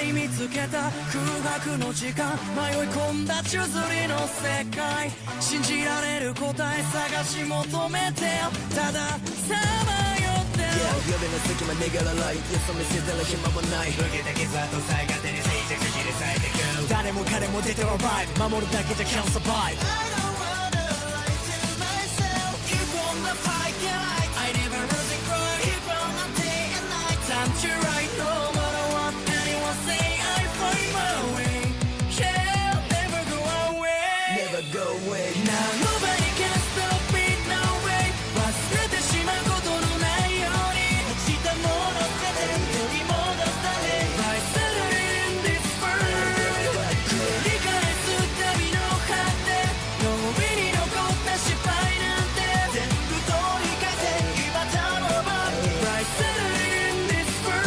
り見つけた空白の時間迷い込んだ宙づりの世界信じられる答え探し求めてよたださまよってる Yeah 夜の隙間逃げらないよそ見せてる暇もない受けた傷跡さえ勝手に静寂切り裂いてく誰も彼も出てはバイブ守るだけじゃ can't survive I don't wanna lie to myself Keep on the fight yeah I never really cry Keep on the day and night Time to write no matter what anyone say I find my way Yeah never go away Never go away Now nobody can stop me no way 忘れてしまうことのないように落ちたもの全て取り戻すため I settle in this world 繰り返す旅の果て脳裏に残った失敗なんて全部取り返せ今頼む I settle in this world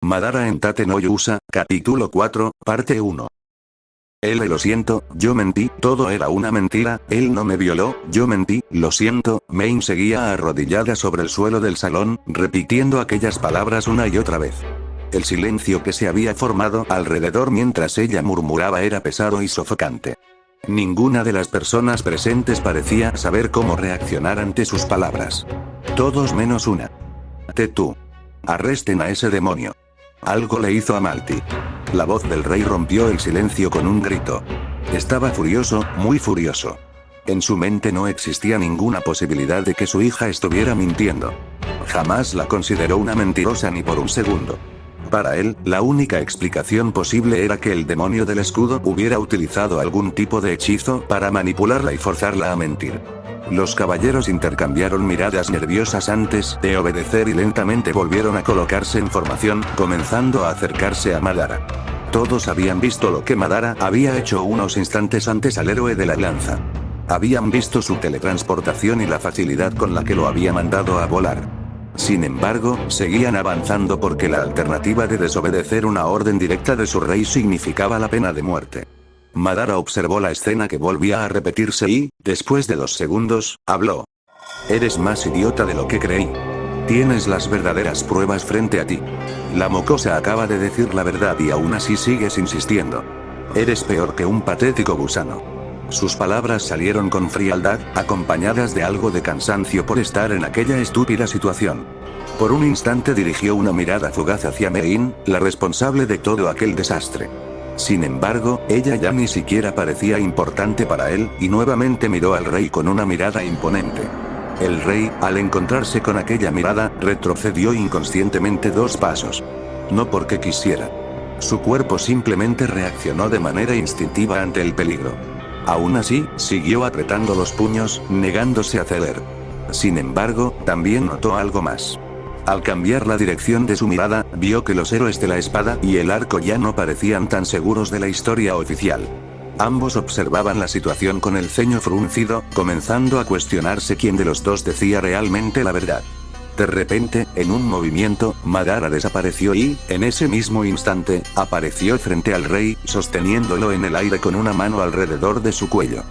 Madara en Tate no Yusa, capítulo 4, parte 1. Lo siento, yo mentí, todo era una mentira, él no me violó, yo mentí, lo siento, Main seguía arrodillada sobre el suelo del salón, repitiendo aquellas palabras una y otra vez. El silencio que se había formado alrededor mientras ella murmuraba era pesado y sofocante. Ninguna de las personas presentes parecía saber cómo reaccionar ante sus palabras. Todos menos una. Tú. Arresten a ese demonio. Algo le hizo a Malty. La voz del rey rompió el silencio con un grito. Estaba furioso, muy furioso. En su mente no existía ninguna posibilidad de que su hija estuviera mintiendo. Jamás la consideró una mentirosa ni por un segundo. Para él, la única explicación posible era que el demonio del escudo hubiera utilizado algún tipo de hechizo para manipularla y forzarla a mentir. Los caballeros intercambiaron miradas nerviosas antes de obedecer y lentamente volvieron a colocarse en formación, comenzando a acercarse a Madara. Todos habían visto lo que Madara había hecho unos instantes antes al héroe de la lanza. Habían visto su teletransportación y la facilidad con la que lo había mandado a volar. Sin embargo, seguían avanzando porque la alternativa de desobedecer una orden directa de su rey significaba la pena de muerte. Madara observó la escena que volvía a repetirse y, después de 2 segundos, habló. Eres más idiota de lo que creí. Tienes las verdaderas pruebas frente a ti. La mocosa acaba de decir la verdad y aún así sigues insistiendo. Eres peor que un patético gusano. Sus palabras salieron con frialdad, acompañadas de algo de cansancio por estar en aquella estúpida situación. Por un instante dirigió una mirada fugaz hacia Mein, la responsable de todo aquel desastre. Sin embargo, ella ya ni siquiera parecía importante para él, y nuevamente miró al rey con una mirada imponente. El rey, al encontrarse con aquella mirada, retrocedió inconscientemente 2 pasos. No porque quisiera. Su cuerpo simplemente reaccionó de manera instintiva ante el peligro. Aún así, siguió apretando los puños, negándose a ceder. Sin embargo, también notó algo más. Al cambiar la dirección de su mirada, vio que los héroes de la espada y el arco ya no parecían tan seguros de la historia oficial. Ambos observaban la situación con el ceño fruncido, comenzando a cuestionarse quién de los dos decía realmente la verdad. De repente, en un movimiento, Madara desapareció y, en ese mismo instante, apareció frente al rey, sosteniéndolo en el aire con una mano alrededor de su cuello.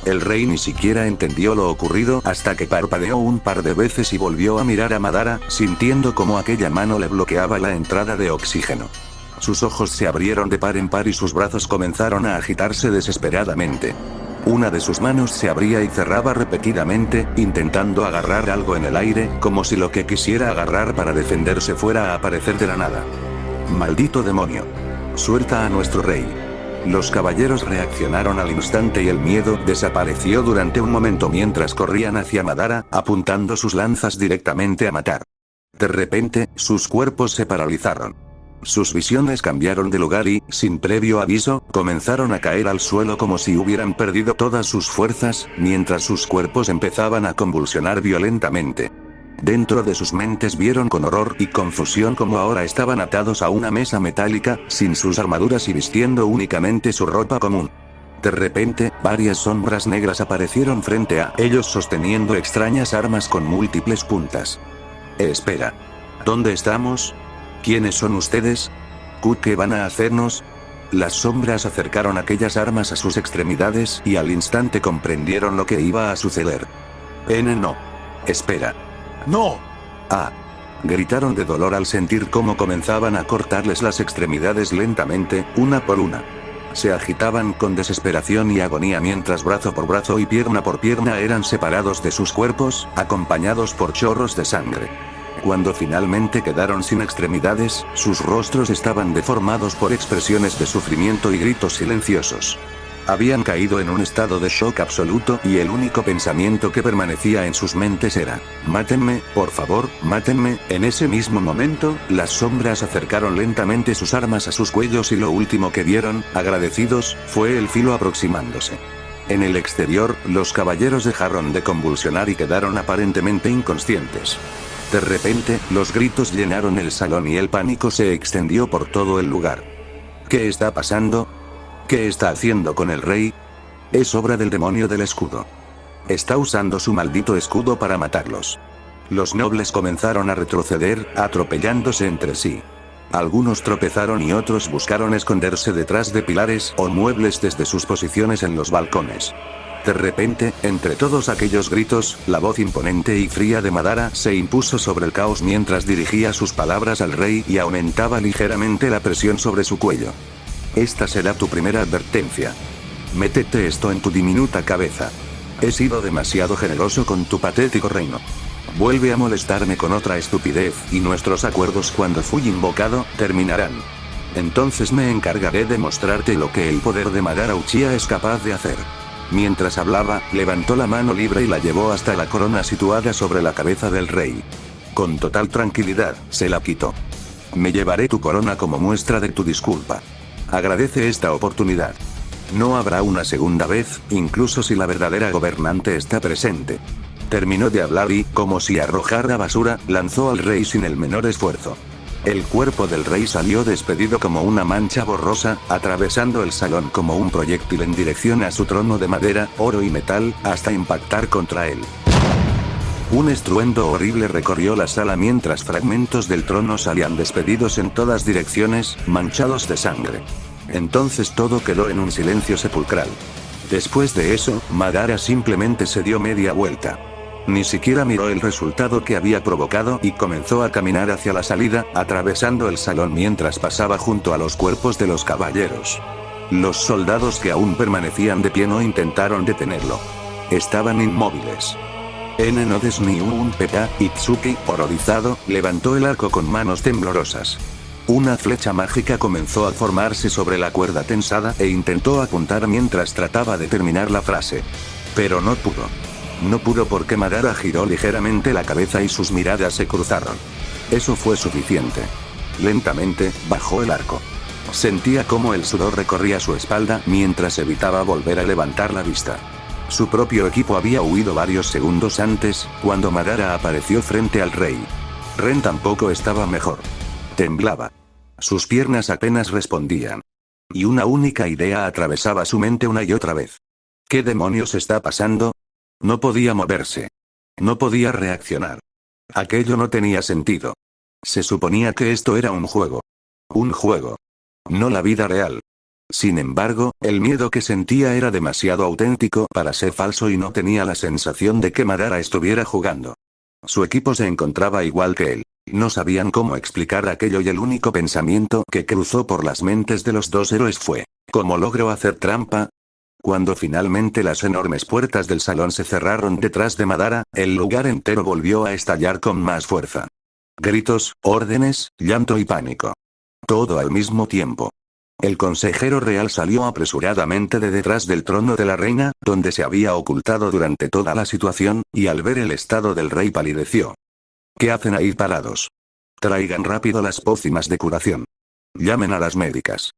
El rey ni siquiera entendió lo ocurrido hasta que parpadeó un par de veces y volvió a mirar a Madara, sintiendo como aquella mano le bloqueaba la entrada de oxígeno. Sus ojos se abrieron de par en par y sus brazos comenzaron a agitarse desesperadamente. Una de sus manos se abría y cerraba repetidamente, intentando agarrar algo en el aire, como si lo que quisiera agarrar para defenderse fuera a aparecer de la nada. ¡Maldito demonio! ¡Suelta a nuestro rey! Los caballeros reaccionaron al instante y el miedo desapareció durante un momento mientras corrían hacia Madara, apuntando sus lanzas directamente a matar. De repente, sus cuerpos se paralizaron. Sus visiones cambiaron de lugar y, sin previo aviso, comenzaron a caer al suelo como si hubieran perdido todas sus fuerzas, mientras sus cuerpos empezaban a convulsionar violentamente. Dentro de sus mentes vieron con horror y confusión cómo ahora estaban atados a una mesa metálica, sin sus armaduras y vistiendo únicamente su ropa común. De repente, varias sombras negras aparecieron frente a ellos sosteniendo extrañas armas con múltiples puntas. Espera. ¿Dónde estamos? ¿Quiénes son ustedes? ¿Qué van a hacernos? Las sombras acercaron aquellas armas a sus extremidades y al instante comprendieron lo que iba a suceder. No. Espera. ¡No! Ah. Gritaron de dolor al sentir cómo comenzaban a cortarles las extremidades lentamente, una por una. Se agitaban con desesperación y agonía mientras brazo por brazo y pierna por pierna eran separados de sus cuerpos, acompañados por chorros de sangre. Cuando finalmente quedaron sin extremidades, sus rostros estaban deformados por expresiones de sufrimiento y gritos silenciosos. Habían caído en un estado de shock absoluto y el único pensamiento que permanecía en sus mentes era: mátenme, por favor, mátenme. En ese mismo momento, las sombras acercaron lentamente sus armas a sus cuellos y lo último que vieron, agradecidos, fue el filo aproximándose. En el exterior, los caballeros dejaron de convulsionar y quedaron aparentemente inconscientes. De repente, los gritos llenaron el salón y el pánico se extendió por todo el lugar. ¿Qué está pasando? ¿Qué está haciendo con el rey? Es obra del demonio del escudo. Está usando su maldito escudo para matarlos. Los nobles comenzaron a retroceder, atropellándose entre sí. Algunos tropezaron y otros buscaron esconderse detrás de pilares o muebles desde sus posiciones en los balcones. De repente, entre todos aquellos gritos, la voz imponente y fría de Madara se impuso sobre el caos mientras dirigía sus palabras al rey y aumentaba ligeramente la presión sobre su cuello. Esta será tu primera advertencia. Métete esto en tu diminuta cabeza. He sido demasiado generoso con tu patético reino. Vuelve a molestarme con otra estupidez y nuestros acuerdos cuando fui invocado, terminarán. Entonces me encargaré de mostrarte lo que el poder de Madara Uchiha es capaz de hacer. Mientras hablaba, levantó la mano libre y la llevó hasta la corona situada sobre la cabeza del rey. Con total tranquilidad, se la quitó. Me llevaré tu corona como muestra de tu disculpa. Agradece esta oportunidad. No habrá una segunda vez, incluso si la verdadera gobernante está presente. Terminó de hablar y, como si arrojara basura, lanzó al rey sin el menor esfuerzo. El cuerpo del rey salió despedido como una mancha borrosa, atravesando el salón como un proyectil en dirección a su trono de madera, oro y metal, hasta impactar contra él. Un estruendo horrible recorrió la sala mientras fragmentos del trono salían despedidos en todas direcciones, manchados de sangre. Entonces todo quedó en un silencio sepulcral. Después de eso, Madara simplemente se dio media vuelta. Ni siquiera miró el resultado que había provocado y comenzó a caminar hacia la salida, atravesando el salón mientras pasaba junto a los cuerpos de los caballeros. Los soldados que aún permanecían de pie no intentaron detenerlo. Estaban inmóviles. No des ni un peta, Itsuki, horrorizado, levantó el arco con manos temblorosas. Una flecha mágica comenzó a formarse sobre la cuerda tensada e intentó apuntar mientras trataba de terminar la frase. Pero no pudo. No pudo porque Madara giró ligeramente la cabeza y sus miradas se cruzaron. Eso fue suficiente. Lentamente, bajó el arco. Sentía cómo el sudor recorría su espalda mientras evitaba volver a levantar la vista. Su propio equipo había huido varios segundos antes, cuando Madara apareció frente al rey. Ren tampoco estaba mejor. Temblaba. Sus piernas apenas respondían. Y una única idea atravesaba su mente una y otra vez. ¿Qué demonios está pasando? No podía moverse. No podía reaccionar. Aquello no tenía sentido. Se suponía que esto era un juego. Un juego. No la vida real. Sin embargo, el miedo que sentía era demasiado auténtico para ser falso y no tenía la sensación de que Madara estuviera jugando. Su equipo se encontraba igual que él. No sabían cómo explicar aquello y el único pensamiento que cruzó por las mentes de los dos héroes fue: ¿cómo logro hacer trampa? Cuando finalmente las enormes puertas del salón se cerraron detrás de Madara, el lugar entero volvió a estallar con más fuerza. Gritos, órdenes, llanto y pánico. Todo al mismo tiempo. El consejero real salió apresuradamente de detrás del trono de la reina, donde se había ocultado durante toda la situación, y al ver el estado del rey palideció. ¿Qué hacen ahí parados? Traigan rápido las pócimas de curación. Llamen a las médicas.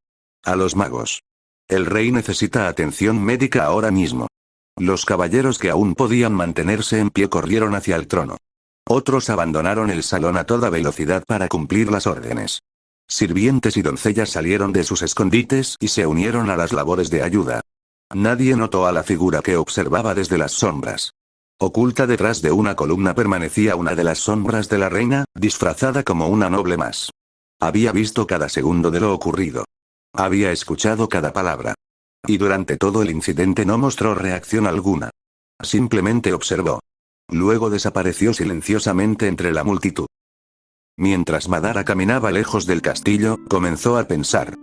A los magos. El rey necesita atención médica ahora mismo. Los caballeros que aún podían mantenerse en pie corrieron hacia el trono. Otros abandonaron el salón a toda velocidad para cumplir las órdenes. Sirvientes y doncellas salieron de sus escondites y se unieron a las labores de ayuda. Nadie notó a la figura que observaba desde las sombras. Oculta detrás de una columna permanecía una de las sombras de la reina, disfrazada como una noble más. Había visto cada segundo de lo ocurrido. Había escuchado cada palabra. Y durante todo el incidente no mostró reacción alguna. Simplemente observó. Luego desapareció silenciosamente entre la multitud. Mientras Madara caminaba lejos del castillo, comenzó a pensar.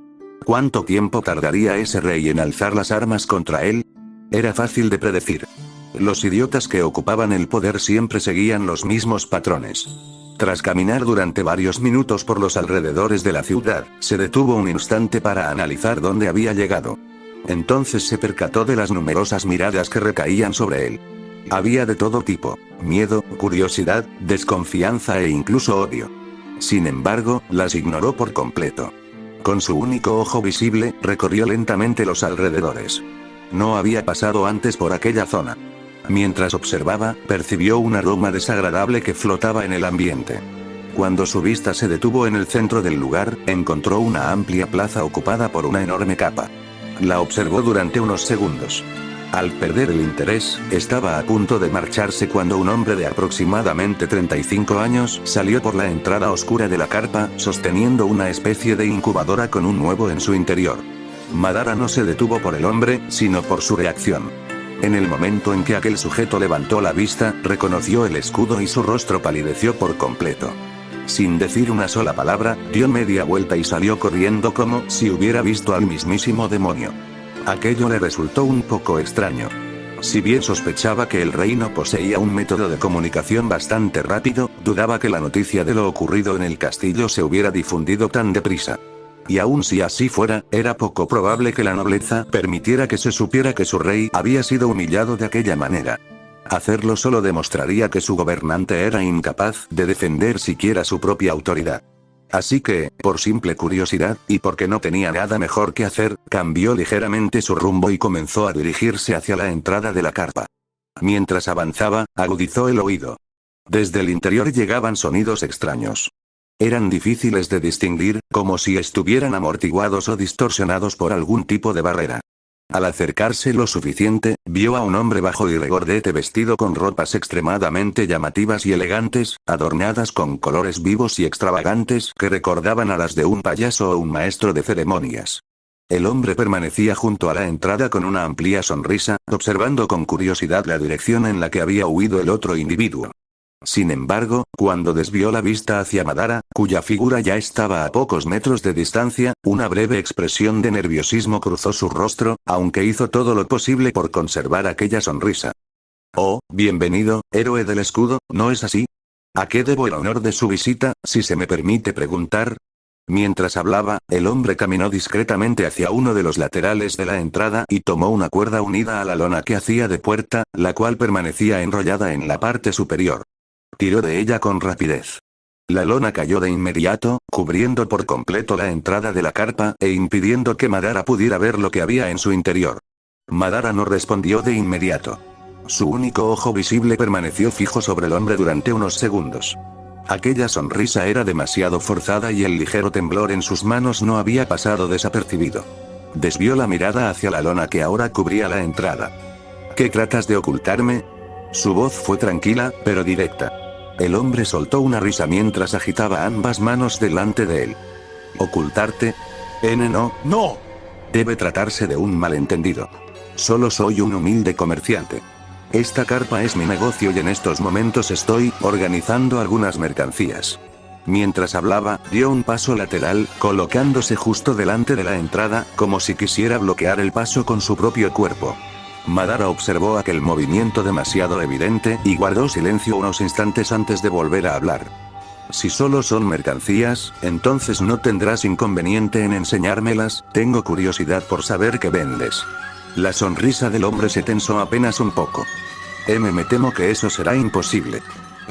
¿Cuánto tiempo tardaría ese rey en alzar las armas contra él? Era fácil de predecir. Los idiotas que ocupaban el poder siempre seguían los mismos patrones. Tras caminar durante varios minutos por los alrededores de la ciudad, se detuvo un instante para analizar dónde había llegado. Entonces se percató de las numerosas miradas que recaían sobre él. Había de todo tipo: miedo, curiosidad, desconfianza e incluso odio. Sin embargo, las ignoró por completo. Con su único ojo visible, recorrió lentamente los alrededores. No había pasado antes por aquella zona. Mientras observaba, percibió un aroma desagradable que flotaba en el ambiente. Cuando su vista se detuvo en el centro del lugar, encontró una amplia plaza ocupada por una enorme capa. La observó durante unos segundos. Al perder el interés, estaba a punto de marcharse cuando un hombre de aproximadamente 35 años salió por la entrada oscura de la carpa, sosteniendo una especie de incubadora con un huevo en su interior. Madara no se detuvo por el hombre, sino por su reacción. En el momento en que aquel sujeto levantó la vista, reconoció el escudo y su rostro palideció por completo. Sin decir una sola palabra, dio media vuelta y salió corriendo como si hubiera visto al mismísimo demonio. Aquello le resultó un poco extraño. Si bien sospechaba que el reino poseía un método de comunicación bastante rápido, dudaba que la noticia de lo ocurrido en el castillo se hubiera difundido tan deprisa. Y aun si así fuera, era poco probable que la nobleza permitiera que se supiera que su rey había sido humillado de aquella manera. Hacerlo solo demostraría que su gobernante era incapaz de defender siquiera su propia autoridad. Así que, por simple curiosidad, y porque no tenía nada mejor que hacer, cambió ligeramente su rumbo y comenzó a dirigirse hacia la entrada de la carpa. Mientras avanzaba, agudizó el oído. Desde el interior llegaban sonidos extraños. Eran difíciles de distinguir, como si estuvieran amortiguados o distorsionados por algún tipo de barrera. Al acercarse lo suficiente, vio a un hombre bajo y regordete vestido con ropas extremadamente llamativas y elegantes, adornadas con colores vivos y extravagantes que recordaban a las de un payaso o un maestro de ceremonias. El hombre permanecía junto a la entrada con una amplia sonrisa, observando con curiosidad la dirección en la que había huido el otro individuo. Sin embargo, cuando desvió la vista hacia Madara, cuya figura ya estaba a pocos metros de distancia, una breve expresión de nerviosismo cruzó su rostro, aunque hizo todo lo posible por conservar aquella sonrisa. Oh, bienvenido, héroe del escudo, ¿no es así? ¿A qué debo el honor de su visita, si se me permite preguntar? Mientras hablaba, el hombre caminó discretamente hacia uno de los laterales de la entrada y tomó una cuerda unida a la lona que hacía de puerta, la cual permanecía enrollada en la parte superior. Tiró de ella con rapidez. La lona cayó de inmediato, cubriendo por completo la entrada de la carpa e impidiendo que Madara pudiera ver lo que había en su interior. Madara no respondió de inmediato. Su único ojo visible permaneció fijo sobre el hombre durante unos segundos. Aquella sonrisa era demasiado forzada y el ligero temblor en sus manos no había pasado desapercibido. Desvió la mirada hacia la lona que ahora cubría la entrada. ¿Qué tratas de ocultarme? Su voz fue tranquila, pero directa. El hombre soltó una risa mientras agitaba ambas manos delante de él. ¿Ocultarte? No. Debe tratarse de un malentendido. Solo soy un humilde comerciante. Esta carpa es mi negocio y en estos momentos estoy organizando algunas mercancías. Mientras hablaba, dio un paso lateral, colocándose justo delante de la entrada, como si quisiera bloquear el paso con su propio cuerpo. Madara observó aquel movimiento demasiado evidente y guardó silencio unos instantes antes de volver a hablar. Si solo son mercancías, entonces no tendrás inconveniente en enseñármelas, tengo curiosidad por saber qué vendes. La sonrisa del hombre se tensó apenas un poco. Me temo que eso será imposible.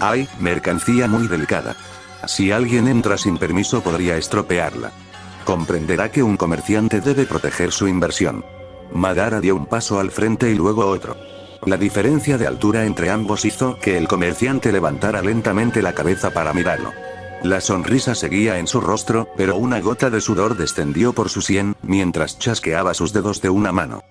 Hay mercancía muy delicada. Si alguien entra sin permiso podría estropearla. Comprenderá que un comerciante debe proteger su inversión. Madara dio un paso al frente y luego otro. La diferencia de altura entre ambos hizo que el comerciante levantara lentamente la cabeza para mirarlo. La sonrisa seguía en su rostro, pero una gota de sudor descendió por su sien, mientras chasqueaba sus dedos de una mano.